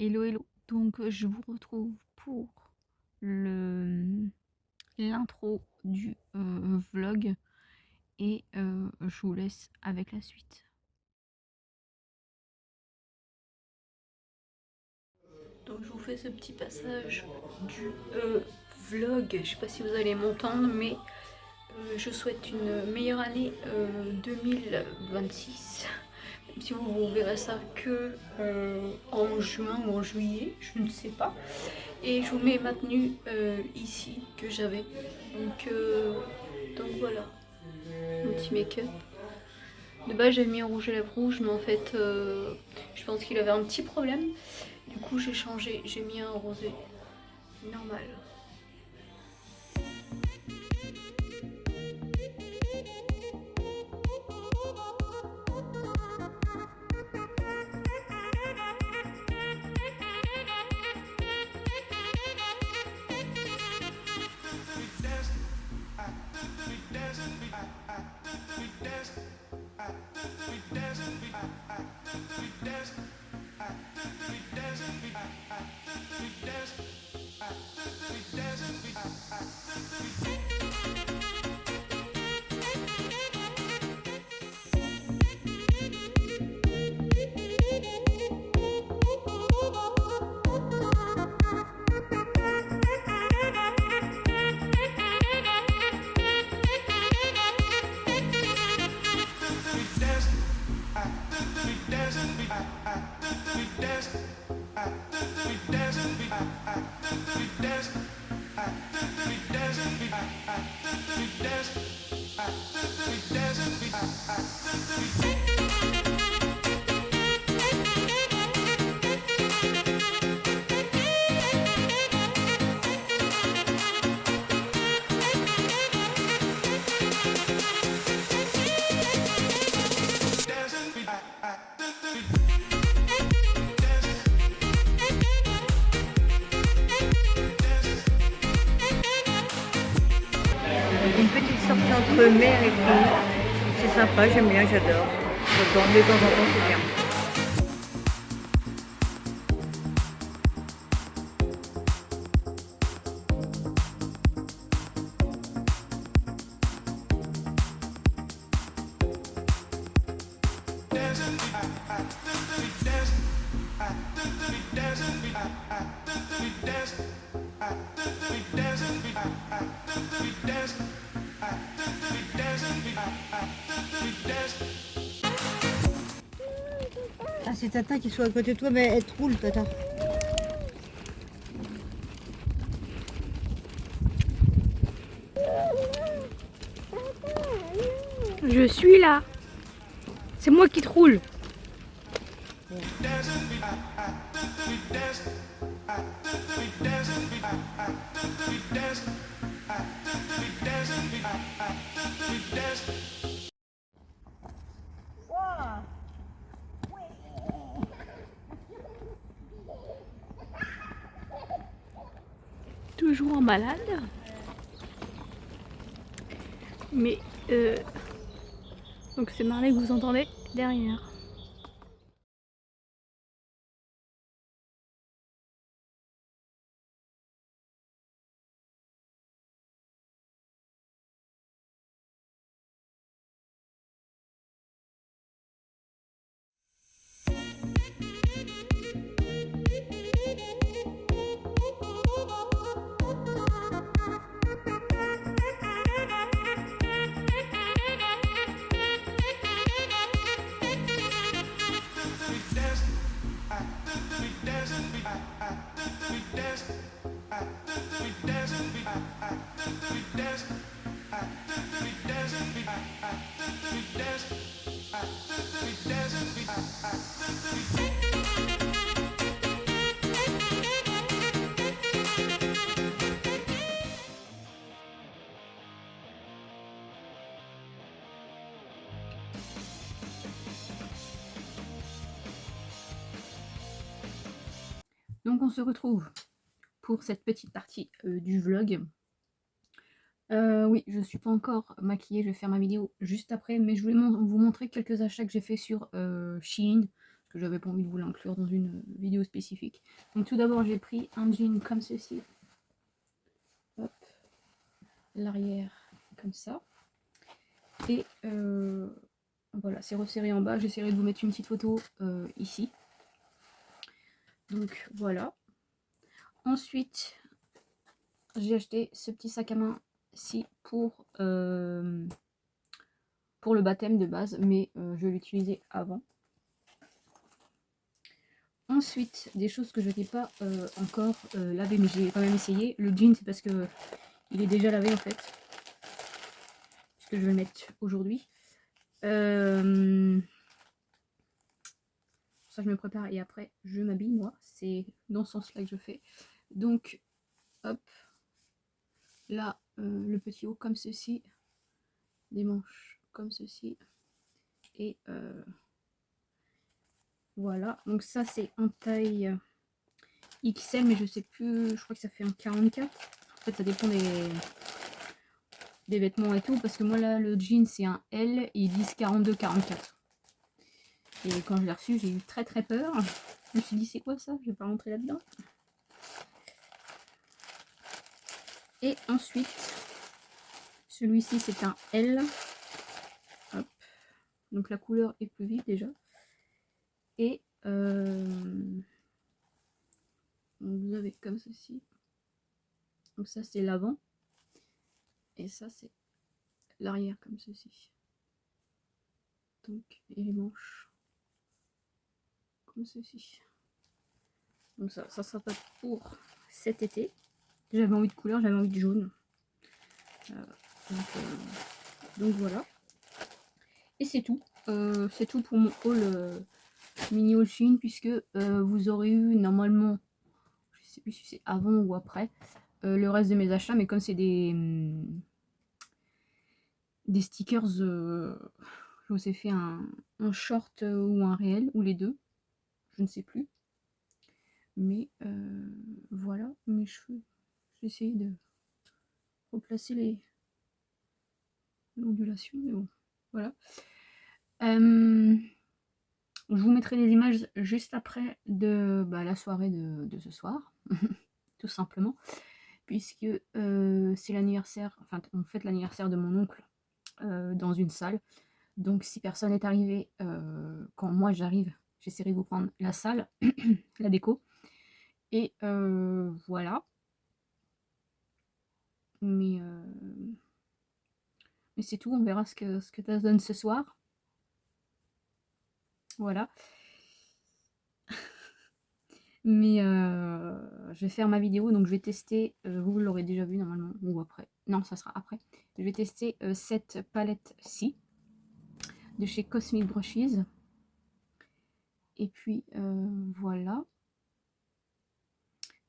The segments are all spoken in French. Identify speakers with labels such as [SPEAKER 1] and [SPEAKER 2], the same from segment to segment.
[SPEAKER 1] Hello hello, donc je vous retrouve pour l'intro du vlog et je vous laisse avec la suite. Donc je vous fais ce petit passage du vlog, je sais pas si vous allez m'entendre mais je souhaite une meilleure année 2026. Même si vous verrez ça que en juin ou en juillet, je ne sais pas. Et je vous mets ma tenue ici que j'avais. Donc voilà, mon petit make-up. De base j'avais mis un rouge à lèvres rouge, mais en fait je pense qu'il avait un petit problème. Du coup j'ai changé, j'ai mis un rosé normal.
[SPEAKER 2] Une petite sortie entre mer et fille. C'est sympa, j'aime bien, j'adore. De temps en temps, c'est bien. Ah, c'est Tata qui soit à côté de toi, mais elle roule, Tata.
[SPEAKER 1] Je suis là. C'est moi qui te roule. Toujours en balade. Mais donc c'est Marley que vous entendez derrière. Donc on se retrouve pour cette petite partie du vlog. Oui, je suis pas encore maquillée, je vais faire ma vidéo juste après, mais je voulais vous montrer quelques achats que j'ai fait sur Shein. que j'avais pas envie de vous l'inclure dans une vidéo spécifique. Donc tout d'abord j'ai pris un jean comme ceci. Hop. L'arrière comme ça. Et voilà, c'est resserré en bas. J'essaierai de vous mettre une petite photo ici. Donc voilà. Ensuite, j'ai acheté ce petit sac à main-ci pour le baptême de base, mais je l'utilisais avant. Ensuite, des choses que je n'ai pas encore lavées, mais j'ai quand même essayé. Le jean, c'est parce que il est déjà lavé en fait. Puisque je vais le mettre aujourd'hui. Ça, je me prépare et après, je m'habille, moi. C'est dans ce sens-là que je fais. Donc, hop. Là, le petit haut comme ceci. Des manches comme ceci. Et voilà. Donc ça, c'est en taille XL, mais je sais plus. Je crois que ça fait un 44. En fait, ça dépend des vêtements et tout. Parce que moi, là, le jean, c'est un L. Et ils disent 42-44. Et quand je l'ai reçu, j'ai eu très très peur. Je me suis dit, c'est quoi ça? Je vais pas rentrer là-dedans. Et ensuite, celui-ci, c'est un L. Hop. Donc la couleur est plus vive déjà. Et vous avez comme ceci. Donc ça, c'est l'avant. Et ça, c'est l'arrière comme ceci. Donc, et les manches comme ceci. Donc ça sera pas pour cet été. J'avais envie de couleur, j'avais envie de jaune. Donc voilà. Et c'est tout. C'est tout pour mon haul mini haul Shein, puisque vous aurez eu normalement, je sais plus si c'est avant ou après, le reste de mes achats, mais comme c'est des stickers, je vous ai fait un short ou un réel, ou les deux, je ne sais plus. Mais voilà, mes cheveux. J'ai essayé de replacer l'ondulation, mais bon, voilà. Je vous mettrai des images juste après de la soirée de ce soir, tout simplement, puisque c'est l'anniversaire, enfin on fête l'anniversaire de mon oncle dans une salle. Donc si personne n'est arrivé quand moi j'arrive, j'essaierai de vous prendre la salle, la déco. Et voilà. Mais c'est tout, on verra ce que ça donne ce soir. Voilà. Mais je vais faire ma vidéo, donc je vais tester, vous l'aurez déjà vu normalement, ou après, non ça sera après. Je vais tester cette palette-ci, de chez Cosmic Brushes. Et puis voilà.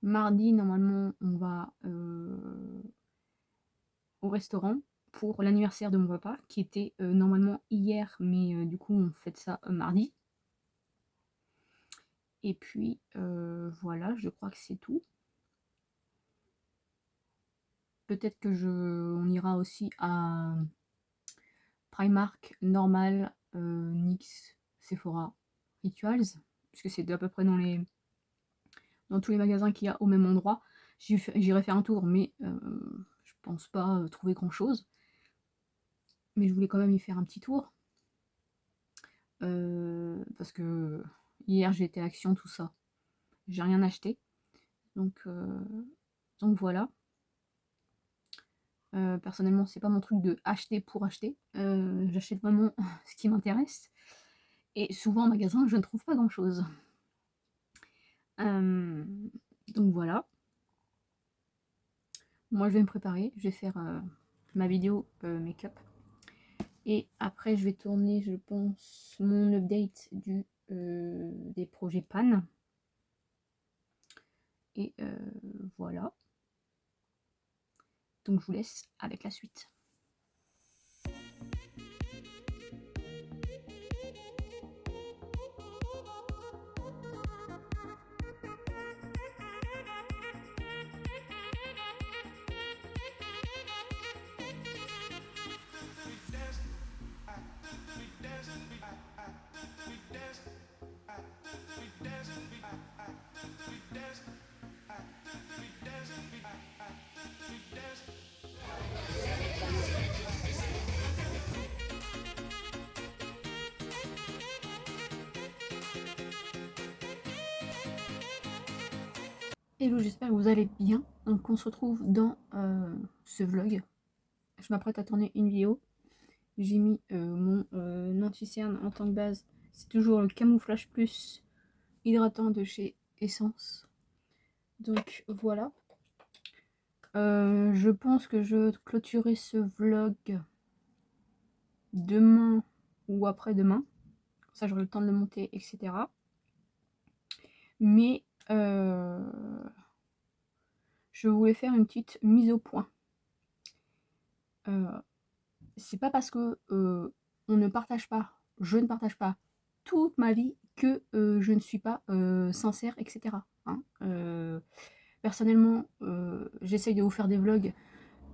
[SPEAKER 1] Mardi, normalement, on va au restaurant pour l'anniversaire de mon papa, qui était normalement hier, mais du coup on fête ça mardi. Et puis voilà, je crois que c'est tout. Peut-être que on ira aussi à Primark, Normal, NYX, Sephora, Rituals, puisque c'est à peu près dans tous les magasins qu'il y a au même endroit. J'irai faire un tour, mais je pense pas trouver grand chose. Mais je voulais quand même y faire un petit tour. Parce que hier j'ai été à Action, tout ça. J'ai rien acheté. Donc voilà. Personnellement, c'est pas mon truc de acheter pour acheter. J'achète vraiment ce qui m'intéresse. Et souvent en magasin, je ne trouve pas grand chose. Donc voilà. Moi, je vais me préparer. Je vais faire ma vidéo make-up. Et après, je vais tourner, je pense, mon update des projets PAN. Et voilà. Donc je vous laisse avec la suite. Hello, j'espère que vous allez bien. Donc on se retrouve dans ce vlog. Je m'apprête à tourner une vidéo. J'ai mis mon anti-cerne en tant que base. C'est toujours le Camouflage Plus hydratant de chez Essence. Donc voilà. Je pense que je clôturerai ce vlog demain ou après-demain. Comme ça j'aurai le temps de le monter, etc. Mais je voulais faire une petite mise au point. C'est pas parce que on ne partage pas, je ne partage pas toute ma vie que je ne suis pas sincère, etc. Hein. Personnellement, j'essaye de vous faire des vlogs,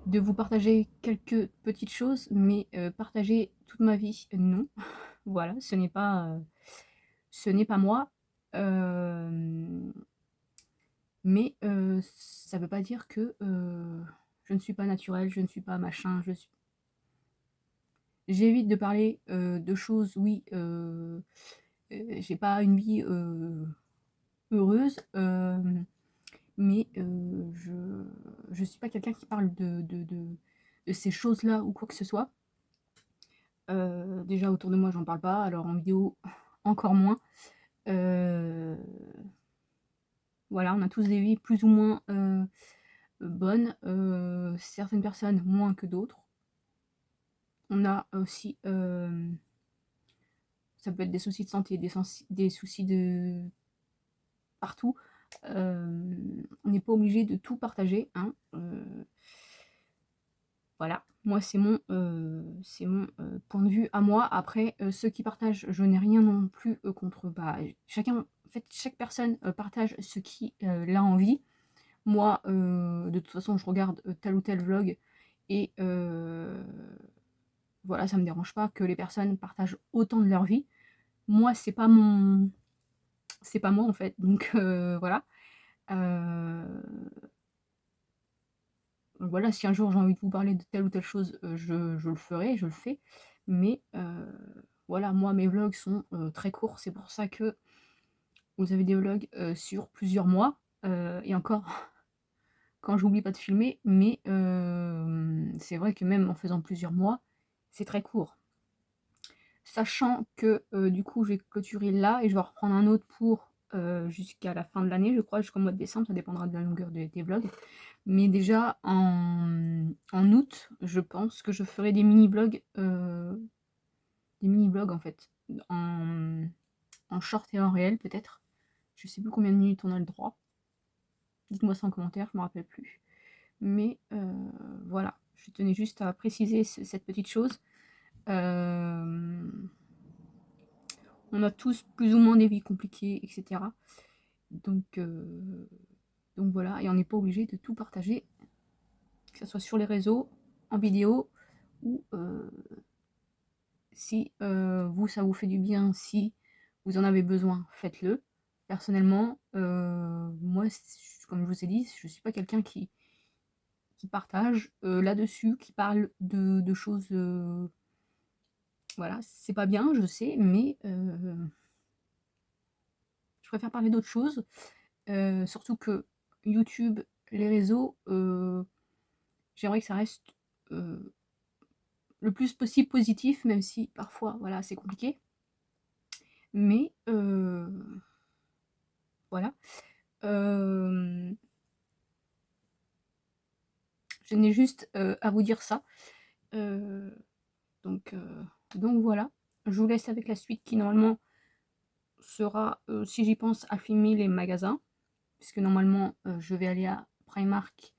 [SPEAKER 1] de vous partager quelques petites choses, mais partager toute ma vie, non. Voilà, ce n'est pas moi. Mais ça veut pas dire que je ne suis pas naturelle, je ne suis pas machin, j'évite de parler de choses, oui, j'ai pas une vie heureuse, mais je suis pas quelqu'un qui parle de ces choses-là ou quoi que ce soit. Déjà autour de moi, j'en parle pas, alors en vidéo, encore moins. Voilà, on a tous des vies plus ou moins bonnes, certaines personnes moins que d'autres. On a aussi, ça peut être des soucis de santé, des soucis de partout. On n'est pas obligé de tout partager, hein. Voilà, moi c'est mon point de vue à moi. Après, ceux qui partagent, je n'ai rien non plus contre. Bah, chacun, en fait, chaque personne partage ce qui a envie. Moi, de toute façon, je regarde tel ou tel vlog et voilà, ça me dérange pas que les personnes partagent autant de leur vie. Moi, c'est pas moi en fait, donc voilà. Voilà, si un jour j'ai envie de vous parler de telle ou telle chose, je le ferai, je le fais. Mais voilà, moi mes vlogs sont très courts, c'est pour ça que vous avez des vlogs sur plusieurs mois, et encore quand j'oublie pas de filmer, mais c'est vrai que même en faisant plusieurs mois, c'est très court. Sachant que du coup je vais clôturer là et je vais reprendre un autre pour jusqu'à la fin de l'année, je crois, jusqu'au mois de décembre, ça dépendra de la longueur des vlogs. Mais déjà en août, je pense que je ferai des mini-vlogs en fait, en short et en réel peut-être. Je sais plus combien de minutes on a le droit. Dites-moi ça en commentaire, je me rappelle plus. Mais voilà, je tenais juste à préciser cette petite chose. On a tous plus ou moins des vies compliquées, etc. Donc voilà, et on n'est pas obligé de tout partager, que ce soit sur les réseaux, en vidéo, ou si vous, ça vous fait du bien, si vous en avez besoin, faites-le. Personnellement, moi, comme je vous ai dit, je ne suis pas quelqu'un qui partage là-dessus, qui parle de choses... voilà, c'est pas bien, je sais, mais je préfère parler d'autres choses. Surtout que YouTube, les réseaux, j'aimerais que ça reste le plus possible positif, même si parfois, voilà, c'est compliqué. Mais voilà. Je n'ai juste à vous dire ça. Donc voilà. Je vous laisse avec la suite qui normalement sera, si j'y pense, à filmer les magasins. Puisque normalement, je vais aller à Primark,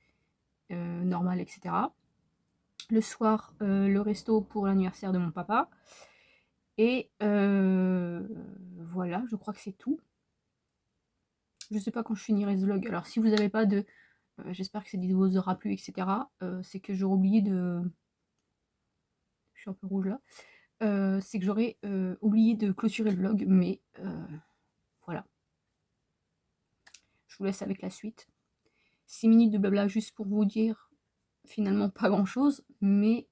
[SPEAKER 1] normal, etc. Le soir, le resto pour l'anniversaire de mon papa. Et voilà, je crois que c'est tout. Je sais pas quand je finirai ce vlog. Alors si vous n'avez pas de... j'espère que cette vidéo vous aura plu, etc. C'est que j'aurais oublié de... Je suis un peu rouge là. C'est que j'aurais oublié de clôturer le vlog, mais voilà. Je vous laisse avec la suite. 6 minutes de blabla juste pour vous dire finalement pas grand chose, mais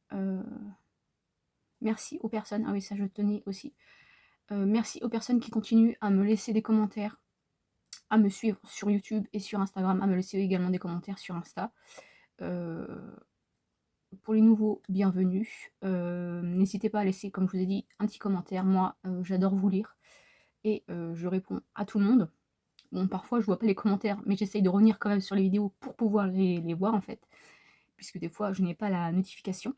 [SPEAKER 1] merci aux personnes, ah oui ça je tenais aussi, merci aux personnes qui continuent à me laisser des commentaires
[SPEAKER 3] à me suivre sur YouTube et sur Instagram, à me laisser également des commentaires sur Insta. Pour les nouveaux, bienvenue. N'hésitez pas à laisser, comme je vous ai dit, un petit commentaire. Moi, j'adore vous lire et je réponds à tout le monde. Bon, parfois, je vois pas les commentaires, mais j'essaye de revenir quand même sur les vidéos pour pouvoir les voir, en fait, puisque des fois, je n'ai pas la notification.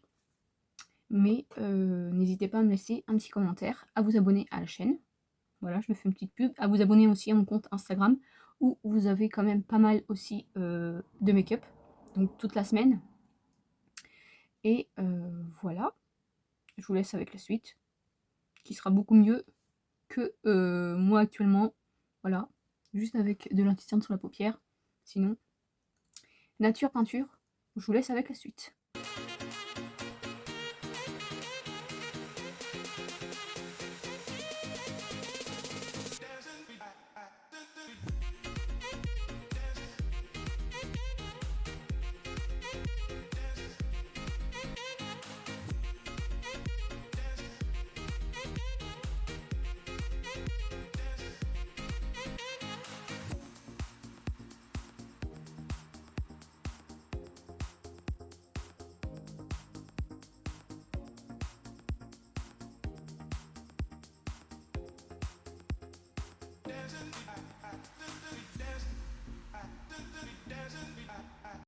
[SPEAKER 3] Mais n'hésitez pas à me laisser un petit commentaire, à vous abonner à la chaîne. Voilà, je me fais une petite pub. À vous abonner aussi à mon compte Instagram, où vous avez quand même pas mal aussi de make-up, donc toute la semaine. Et voilà, je vous laisse avec la suite, qui sera beaucoup mieux que moi actuellement. Voilà, juste avec de l'intensité sur la paupière. Sinon, nature peinture, je vous laisse avec la suite.